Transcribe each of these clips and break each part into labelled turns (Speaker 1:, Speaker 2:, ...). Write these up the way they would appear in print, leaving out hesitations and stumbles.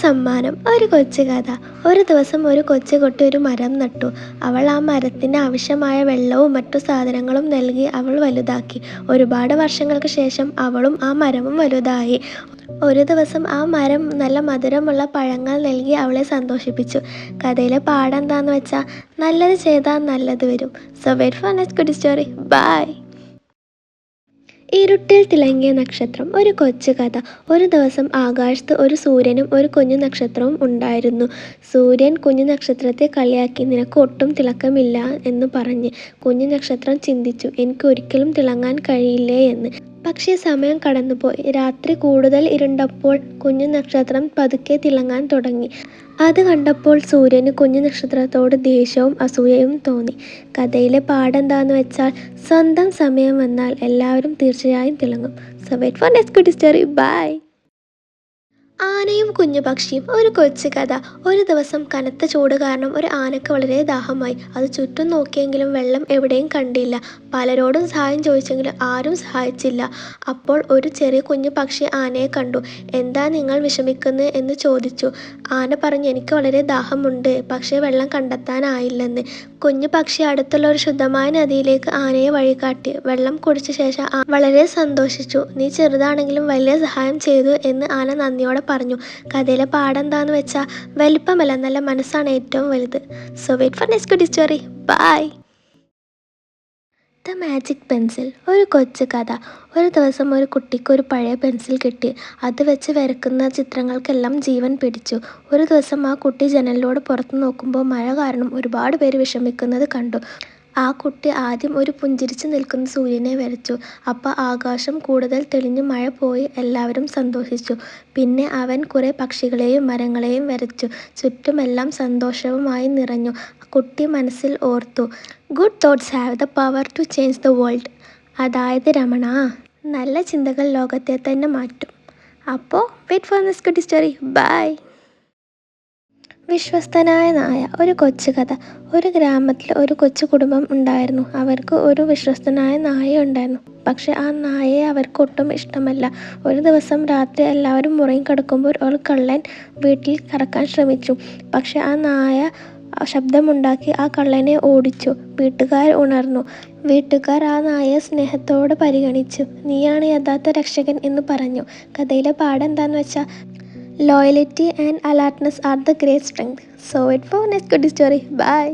Speaker 1: സമ്മാനം. ഒരു കൊച്ചു കഥ. ഒരു ദിവസം ഒരു കൊച്ചുകുട്ടി ഒരു മരം നട്ടു. അവൾ ആ മരത്തിന് ആവശ്യമായ വെള്ളവും മറ്റു സാധനങ്ങളും നൽകി അവൾ വലുതാക്കി. ഒരുപാട് വർഷങ്ങൾക്ക് ശേഷം അവളും ആ മരവും വലുതായി. ഒരു ദിവസം ആ മരം നല്ല മധുരമുള്ള പഴങ്ങൾ നൽകി അവളെ സന്തോഷിപ്പിച്ചു. കഥയിലെ പാഠം എന്താണെന്ന് വെച്ചാൽ, നല്ലത് ചെയ്താൽ നല്ലത് വരും. So wait for next good story. Bye. ഇരുട്ടിൽ തിളങ്ങിയ നക്ഷത്രം. ഒരു കൊച്ചു കഥ. ഒരു ദിവസം ആകാശത്ത് ഒരു സൂര്യനും ഒരു കുഞ്ഞു നക്ഷത്രവും ഉണ്ടായിരുന്നു. സൂര്യൻ കുഞ്ഞു നക്ഷത്രത്തെ കളിയാക്കി, നിനക്ക് ഒട്ടും തിളക്കമില്ല എന്ന് പറഞ്ഞ്. കുഞ്ഞു നക്ഷത്രം ചിന്തിച്ചു, എനിക്ക് ഒരിക്കലും തിളങ്ങാൻ കഴിയില്ലേ എന്ന്. പക്ഷേ സമയം കടന്നുപോയി. രാത്രി കൂടുതൽ ഇരുണ്ടപ്പോൾ കുഞ്ഞു നക്ഷത്രം പതുക്കെ തിളങ്ങാൻ തുടങ്ങി. അത് കണ്ടപ്പോൾ സൂര്യന് കുഞ്ഞു നക്ഷത്രത്തോട് ദേഷ്യവും അസൂയയും തോന്നി. കഥയിലെ പാഠം എന്താണെന്ന് വെച്ചാൽ, സ്വന്തം സമയം വന്നാൽ എല്ലാവരും തീർച്ചയായും തിളങ്ങും. So wait for next good story. Bye. ആനയും കുഞ്ഞു പക്ഷിയും. ഒരു കൊച്ചു കഥ. ഒരു ദിവസം കനത്ത ചൂട് കാരണം ഒരു ആനയ്ക്ക് വളരെ ദാഹമായി. അത് ചുറ്റും നോക്കിയെങ്കിലും വെള്ളം എവിടെയും കണ്ടില്ല. പലരോടും സഹായം ചോദിച്ചെങ്കിലും ആരും സഹായിച്ചില്ല. അപ്പോൾ ഒരു ചെറിയ കുഞ്ഞു പക്ഷി ആനയെ കണ്ടു. എന്താ നിങ്ങൾ വിഷമിക്കുന്നത് എന്ന് ചോദിച്ചു. ആന പറഞ്ഞു, എനിക്ക് വളരെ ദാഹമുണ്ട്, പക്ഷേ വെള്ളം കണ്ടെത്താനായില്ലെന്ന്. കുഞ്ഞു പക്ഷി അടുത്തുള്ള ഒരു ശുദ്ധമായ നദിയിലേക്ക് ആനയെ വഴികാട്ടി. വെള്ളം കുടിച്ച ശേഷം വളരെ സന്തോഷിച്ചു. നീ ചെറുതാണെങ്കിലും വലിയ സഹായം ചെയ്തു എന്ന് ആന നന്ദിയോടെ പറഞ്ഞു. കഥയിലെ പാഠം എന്താണെന്ന് വെച്ചാൽ, വലിപ്പമല്ല, നല്ല മനസ്സാണ് ഏറ്റവും വലുത്. So wait for next good story. Bye. The magic pencil. ഒരു കൊച്ചു കഥ. ഒരു ദിവസം ഒരു കുട്ടിക്ക് ഒരു പഴയ പെൻസിൽ കിട്ടി. അത് വെച്ച് വരയ്ക്കുന്ന ചിത്രങ്ങൾക്കെല്ലാം ജീവൻ പിടിച്ചു. ഒരു ദിവസം ആ കുട്ടി ജനലിലൂടെ പുറത്തു നോക്കുമ്പോൾ മഴ കാരണം ഒരുപാട് പേര് വിഷമിക്കുന്നത് കണ്ടു. ആ കുട്ടി ആദ്യം ഒരു പുഞ്ചിരിച്ച് നിൽക്കുന്ന സൂര്യനെ വരച്ചു. അപ്പോൾ ആകാശം കൂടുതൽ തെളിഞ്ഞു മഴ പോയി എല്ലാവരും സന്തോഷിച്ചു. പിന്നെ അവൻ കുറേ പക്ഷികളെയും മരങ്ങളെയും വരച്ചു. ചുറ്റുമെല്ലാം സന്തോഷവുമായി നിറഞ്ഞു. കുട്ടി മനസ്സിൽ ഓർത്തു, good thoughts have the power to change the world. അതായത് രമണ, നല്ല ചിന്തകൾ ലോകത്തെ തന്നെ മാറ്റും. അപ്പോൾ wait for next good story. Bye. വിശ്വസ്തനായ നായ. ഒരു കൊച്ചു കഥ. ഒരു ഗ്രാമത്തിൽ ഒരു കൊച്ചു കുടുംബം ഉണ്ടായിരുന്നു. അവർക്ക് ഒരു വിശ്വസ്തനായ നായ ഉണ്ടായിരുന്നു. പക്ഷെ ആ നായയെ അവർക്ക് ഒട്ടും ഇഷ്ടമല്ല. ഒരു ദിവസം രാത്രി എല്ലാവരും മുറിയിൽ കിടക്കുമ്പോൾ ഒരു കള്ളൻ വീട്ടിൽ കടക്കാൻ ശ്രമിച്ചു. പക്ഷെ ആ നായ ശബ്ദമുണ്ടാക്കി ആ കള്ളനെ ഓടിച്ചു. വീട്ടുകാർ ഉണർന്നു. വീട്ടുകാർ ആ നായയെ സ്നേഹത്തോടെ പരിഗണിച്ചു. നീയാണ് യഥാർത്ഥ രക്ഷകൻ എന്ന് പറഞ്ഞു. കഥയിലെ പാഠം എന്താണെന്ന് വെച്ചാൽ, loyalty and alertness are the great strength. So wait for next good story. Bye.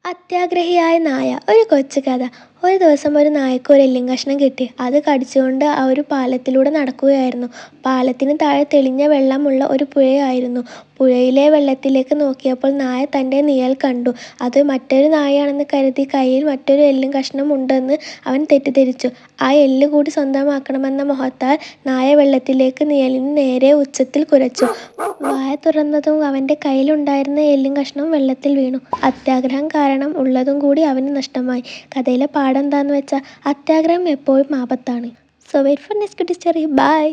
Speaker 1: അത്യാഗ്രഹിയായ നായ. ഒരു കൊച്ചു കഥ. ഒരു ദിവസം ഒരു നായക്ക് ഒരു എല്ലിൻ കഷ്ണം കിട്ടി. അത് കടിച്ചുകൊണ്ട് ആ ഒരു പാലത്തിലൂടെ നടക്കുകയായിരുന്നു. പാലത്തിന് താഴെ തെളിഞ്ഞ വെള്ളമുള്ള ഒരു പുഴയായിരുന്നു. പുഴയിലെ വെള്ളത്തിലേക്ക് നോക്കിയപ്പോൾ നായ തൻ്റെ നിഴൽ കണ്ടു. അത് മറ്റൊരു നായയാണെന്ന് കരുതി കയ്യിൽ മറ്റൊരു എല്ലിൻ കഷ്ണം ഉണ്ടെന്ന് അവൻ തെറ്റിദ്ധരിച്ചു. ആ എല്ല് കൂടി സ്വന്തമാക്കണമെന്ന മോഹത്താൽ നായ വെള്ളത്തിലേക്ക് നിഴലിന് നേരെ ഉച്ചത്തിൽ കുരച്ചു. വായ തുറന്നതും അവൻ്റെ കയ്യിലുണ്ടായിരുന്ന എല്ലിൻ കഷ്ണം വെള്ളത്തിൽ വീണു. അത്യാഗ്രഹം കാരണം ഉള്ളതും കൂടി അവന് നഷ്ടമായി. കഥയിലെ പാഠം എന്താണെന്ന് വെച്ചാൽ, അത്യാഗ്രഹം എപ്പോഴും ആപത്താണ്. So wait for next story. By.